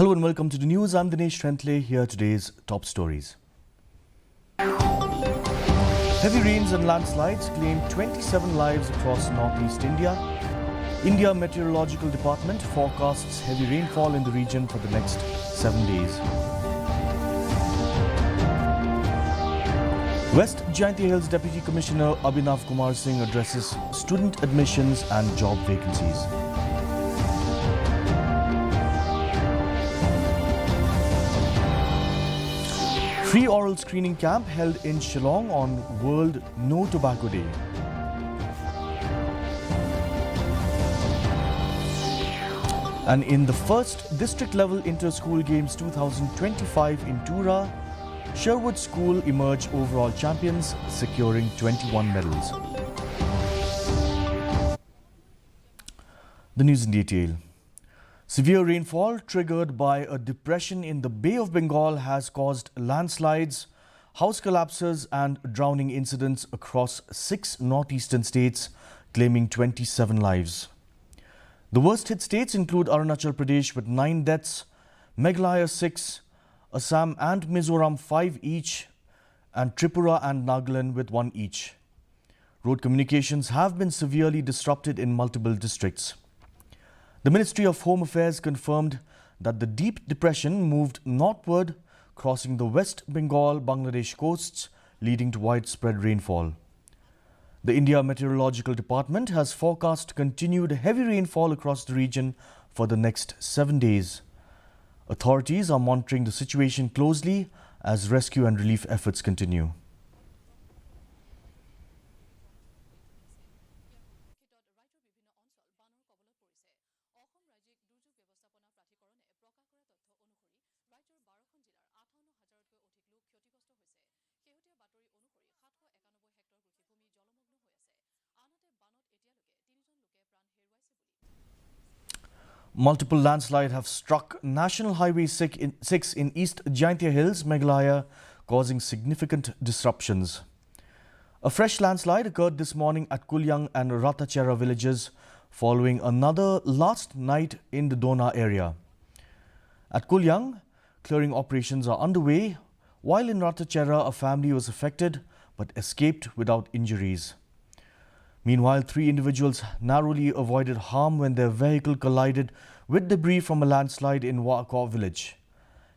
Hello and welcome to the news. I'm Dinesh Trentle. Here are today's top stories. Heavy rains and landslides claimed 27 lives across northeast India. India Meteorological Department forecasts heavy rainfall in the region for the next 7 days. West Jaintia Hills Deputy Commissioner Abhinav Kumar Singh addresses student admissions and job vacancies. Free oral screening camp held in Shillong on World No Tobacco Day. And in the first district-level inter-school games 2025 in Tura, Sherwood School emerged overall champions, securing 21 medals. The news in detail. Severe rainfall triggered by a depression in the Bay of Bengal has caused landslides, house collapses and drowning incidents across 6 northeastern states, claiming 27 lives. The worst-hit states include Arunachal Pradesh with 9 deaths, Meghalaya 6, Assam and Mizoram 5 each, and Tripura and Nagaland with 1 each. Road communications have been severely disrupted in multiple districts. The Ministry of Home Affairs confirmed that the deep depression moved northward, crossing the West Bengal-Bangladesh coasts, leading to widespread rainfall. The India Meteorological Department has forecast continued heavy rainfall across the region for the next 7 days. Authorities are monitoring the situation closely as rescue and relief efforts continue. Multiple landslides have struck National Highway 6 in East Jaintia Hills, Meghalaya, causing significant disruptions. A fresh landslide occurred this morning at Kulyang and Ratachera villages, following another last night in the Dona area. At Kulyang, clearing operations are underway, while in Ratachera a family was affected but escaped without injuries. Meanwhile, 3 individuals narrowly avoided harm when their vehicle collided with debris from a landslide in Waakor village.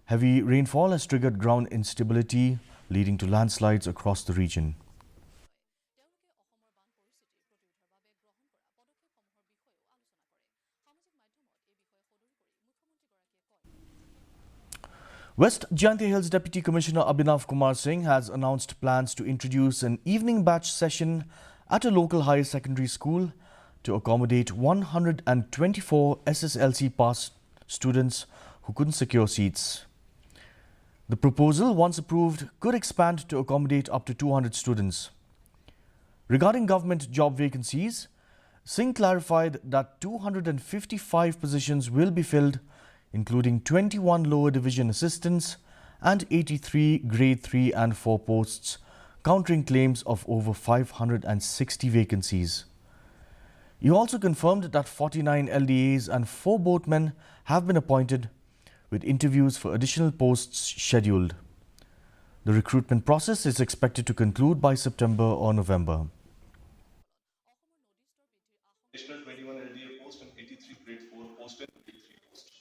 Heavy rainfall has triggered ground instability, leading to landslides across the region. West Jaintia Hills Deputy Commissioner Abhinav Kumar Singh has announced plans to introduce an evening batch session at a local higher secondary school to accommodate 124 SSLC pass students who couldn't secure seats. The proposal, once approved, could expand to accommodate up to 200 students. Regarding government job vacancies, Singh clarified that 255 positions will be filled, including 21 lower division assistants and 83 grade 3 and 4 posts, countering claims of over 560 vacancies. He also confirmed that 49 LDAs and 4 boatmen have been appointed, with interviews for additional posts scheduled. The recruitment process is expected to conclude by September or November. Additional 21 LDA posts and 83 grade 4 posts and grade 3 posts.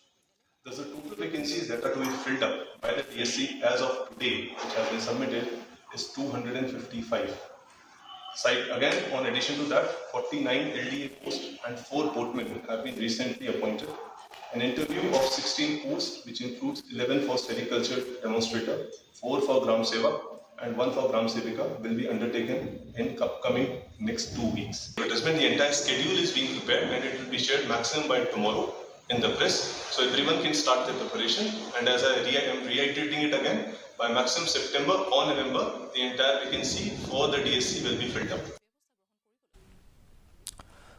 Thus, the total vacancies that are to be filled up by the DSC as of today, which have been submitted, is 255. Again, on addition to that, 49 LDA posts and 4 boatmen have been recently appointed. An interview of 16 posts, which includes 11 for sericulture demonstrator, 4 for Gram Seva, and 1 for Gram Sevika, will be undertaken in upcoming next 2 weeks. The entire schedule is being prepared and it will be shared maximum by tomorrow in the press, so everyone can start their preparation. And as I am reiterating it again, by maximum September or November, the entire vacancy for the DSC will be filled up.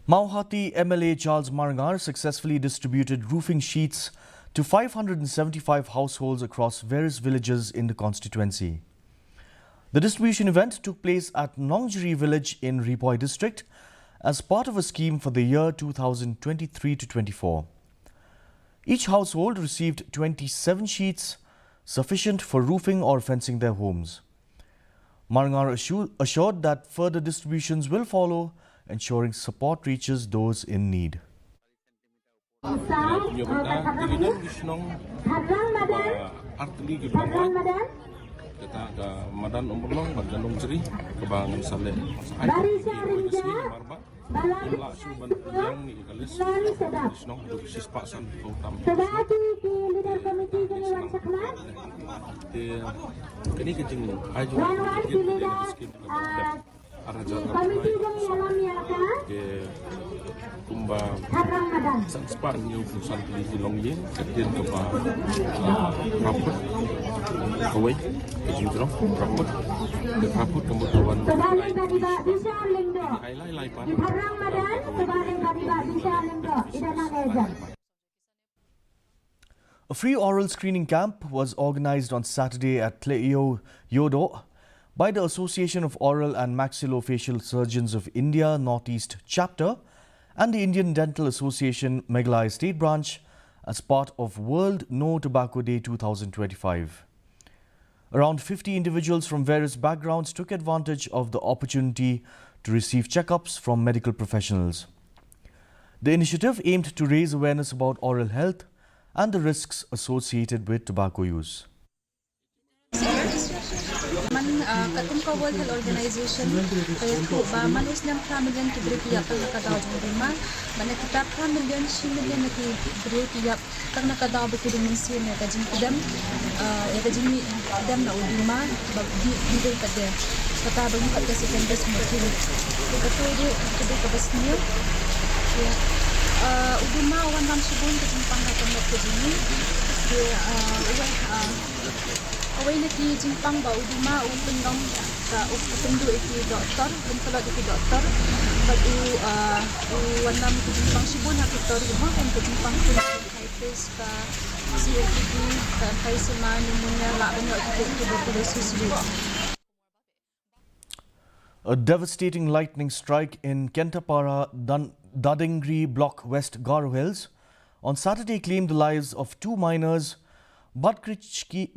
Mauhati MLA Charles Marangar successfully distributed roofing sheets to 575 households across various villages in the constituency. The distribution event took place at Nongjiri village in Ripoi district as part of a scheme for the year 2023-24. Each household received 27 sheets, sufficient for roofing or fencing their homes. Marangar assured that further distributions will follow, ensuring support reaches those in need. A free oral screening camp was organized on Saturday at Tleo Yodo by the Association of Oral and Maxillofacial Surgeons of India Northeast Chapter and the Indian Dental Association Meghalaya State Branch as part of World No Tobacco Day 2025. Around 50 individuals from various backgrounds took advantage of the opportunity to receive checkups from medical professionals. The initiative aimed to raise awareness about oral health and the risks associated with tobacco use. Katum ka World Health Organization kaya ko ba man Islam million ki break yap na kadaw jung rima man kita million na ki break yap tang na kadaw bu kudum sin ya kajin kudam ya kajin kudam na udima ba di ka de kata ba ni ka second best mo ki ko to do kede ka bas niyo ya udima wan nam subun kajin pang na ko kajin away na ki jimpang ba udima upin long ka upundu iki doktor bentola iki doktor pag wanam ki jimpang sibun ha doktor mo kan ki jimpang bronchitis ka COPD ka emphysema pneumonia la banyo iki tuberculosis. A devastating lightning strike in Kentapara, Dadingri Block West Garo Hills on Saturday claimed the lives of two miners, Bud Creek E.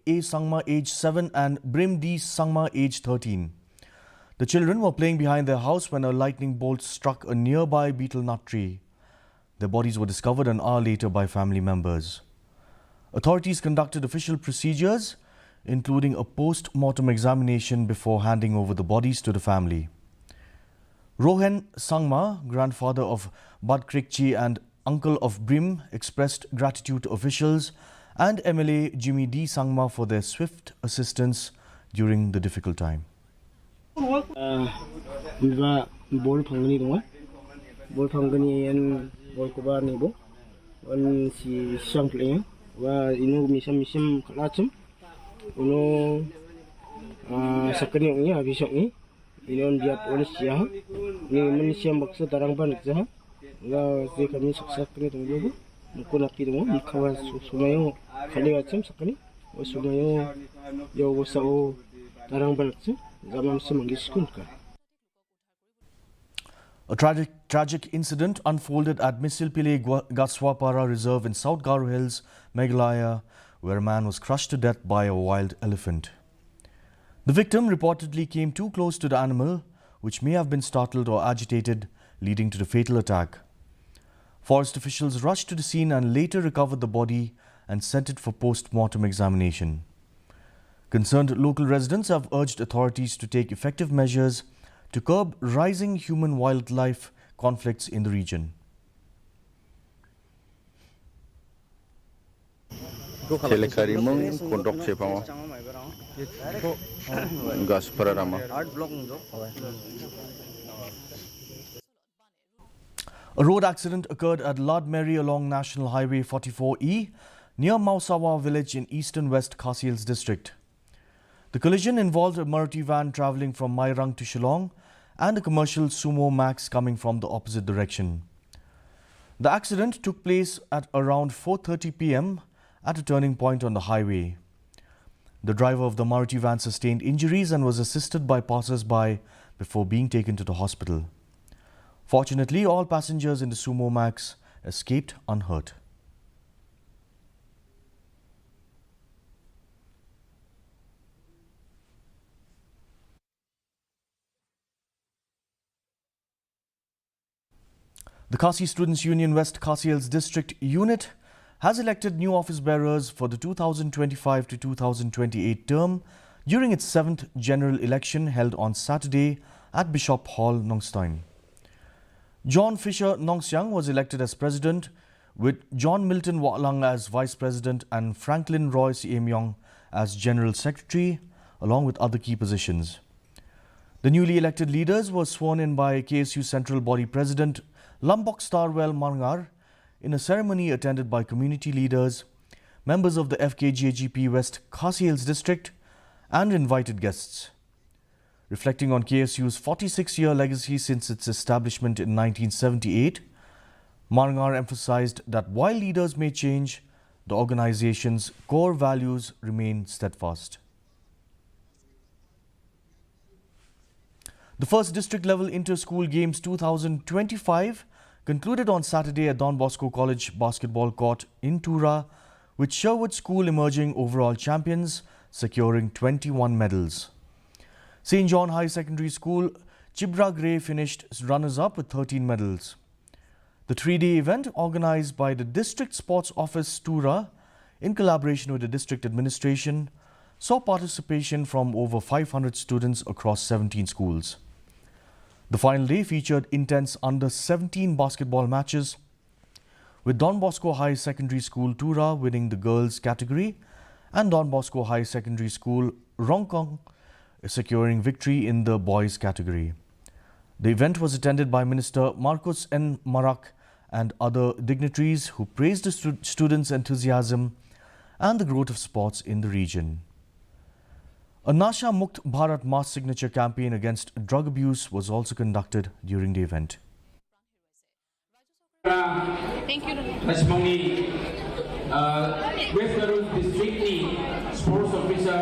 A. Sangma age 7 and Brim D. Sangma age 13. The children were playing behind their house when a lightning bolt struck a nearby betel nut tree. Their bodies were discovered an hour later by family members. Authorities conducted official procedures, including a post-mortem examination before handing over the bodies to the family. Rohan Sangma, grandfather of Bud Creek and uncle of Brim, expressed gratitude to officials and MLA Jimmy D. Sangma for their swift assistance during the difficult time. Bol phangani dong bol phangani en bol ko bar ni bo on si syam pleng wa inu misam khalachum uno sakani ngi abisok ni inon dia polis ya ni men syam baksa tarang ban ja la ze kami saksak ni dong bo ko nakki dong ni khawa sumayo khali acham sakani o sumayo yo wo sao tarang ban zaman semanggi skun ka. A tragic incident unfolded at Misilpile Gaswapara Reserve in South Garo Hills, Meghalaya, where a man was crushed to death by a wild elephant. The victim reportedly came too close to the animal, which may have been startled or agitated, leading to the fatal attack. Forest officials rushed to the scene and later recovered the body and sent it for post-mortem examination. Concerned local residents have urged authorities to take effective measures to curb rising human-wildlife conflicts in the region. A road accident occurred at Lad Mary along National Highway 44E near Mausawa village in eastern West Khasi Hills district. The collision involved a Maruti van travelling from Mairang to Shillong and a commercial Sumo Max coming from the opposite direction. The accident took place at around 4:30 p.m. at a turning point on the highway. The driver of the Maruti van sustained injuries and was assisted by passers-by before being taken to the hospital. Fortunately, all passengers in the Sumo Max escaped unhurt. The Khasi Students' Union West Khasi Hills District Unit has elected new office bearers for the 2025 to 2028 term during its 7th general election held on Saturday at Bishop Hall, Nongstoin. John Fisher Nongsyang was elected as president, with John Milton Walang as vice president and Franklin Roy Siemyong as general secretary, along with other key positions. The newly elected leaders were sworn in by KSU Central Body President Lombok Starwell Marngar in a ceremony attended by community leaders, members of the FKJGP West Khasi Hills District and invited guests. Reflecting on KSU's 46-year legacy since its establishment in 1978, Marngar emphasized that while leaders may change, the organization's core values remain steadfast. The first district-level inter-school games 2025 concluded on Saturday at Don Bosco College basketball court in Tura, with Sherwood School emerging overall champions, securing 21 medals. St. John High Secondary School, Chibra Grey finished runners-up with 13 medals. The three-day event, organized by the District Sports Office Tura in collaboration with the district administration, saw participation from over 500 students across 17 schools. The final day featured intense under-17 basketball matches, with Don Bosco High Secondary School Tura winning the girls category and Don Bosco High Secondary School Rongkong securing victory in the boys category. The event was attended by Minister Marcos N. Marak and other dignitaries who praised the students' enthusiasm and the growth of sports in the region. A Nasha Mukt Bharat mass signature campaign against drug abuse was also conducted during the event. Thank you. Testimony, West District Sports Officer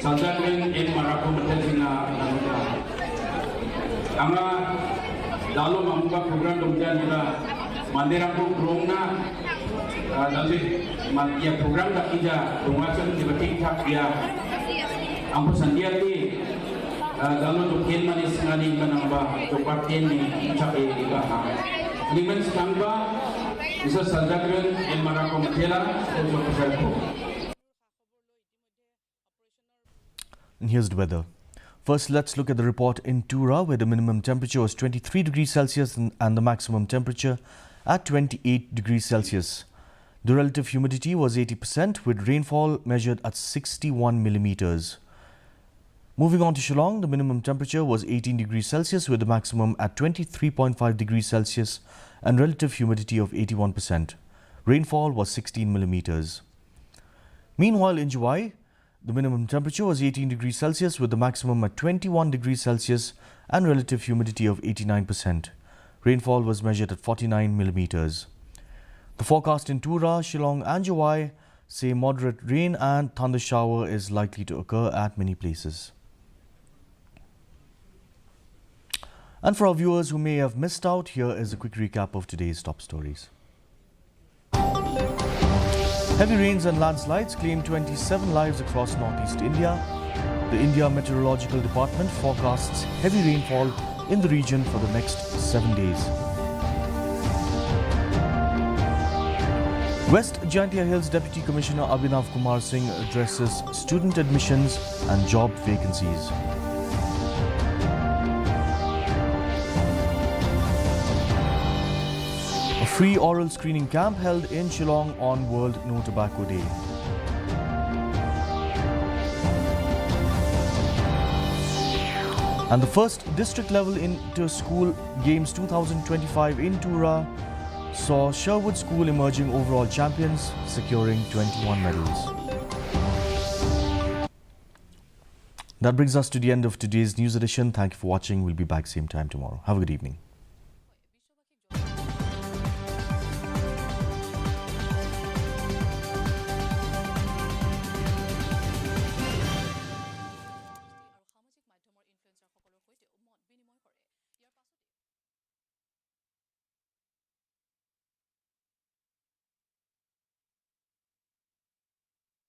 Sanjagren in Marako Matasina Anga Dalo Mamuka program Domjanila Manderaku Grona Matia program Takija Domasan Tibatik Tapia Ampo Sandiati Dalo to Ken Manis Nani Manamba to Pateni Chape Ligaha Liman Stamba Mr. Sanjagren in Marako Matela And here's the weather. First, let's look at the report in Tura, where the minimum temperature was 23 degrees Celsius and the maximum temperature at 28 degrees Celsius. The relative humidity was 80%, with rainfall measured at 61 millimeters. Moving on to Shillong, the minimum temperature was 18 degrees Celsius with the maximum at 23.5 degrees Celsius and relative humidity of 81%. Rainfall was 16 millimeters. Meanwhile, in July, the minimum temperature was 18 degrees Celsius with the maximum at 21 degrees Celsius and relative humidity of 89%. Rainfall was measured at 49 millimeters. The forecast in Tura, Shillong and July say moderate rain and thunder shower is likely to occur at many places. And for our viewers who may have missed out, here is a quick recap of today's top stories. Heavy rains and landslides claim 27 lives across northeast India. The India Meteorological Department forecasts heavy rainfall in the region for the next 7 days. West Jaintia Hills Deputy Commissioner Abhinav Kumar Singh addresses student admissions and job vacancies. A free oral screening camp held in Shillong on World No Tobacco Day. And the first district-level inter-school games 2025 in Tura saw Sherwood School emerging overall champions, securing 21 medals. That brings us to the end of today's news edition. Thank you for watching. We'll be back same time tomorrow. Have a good evening.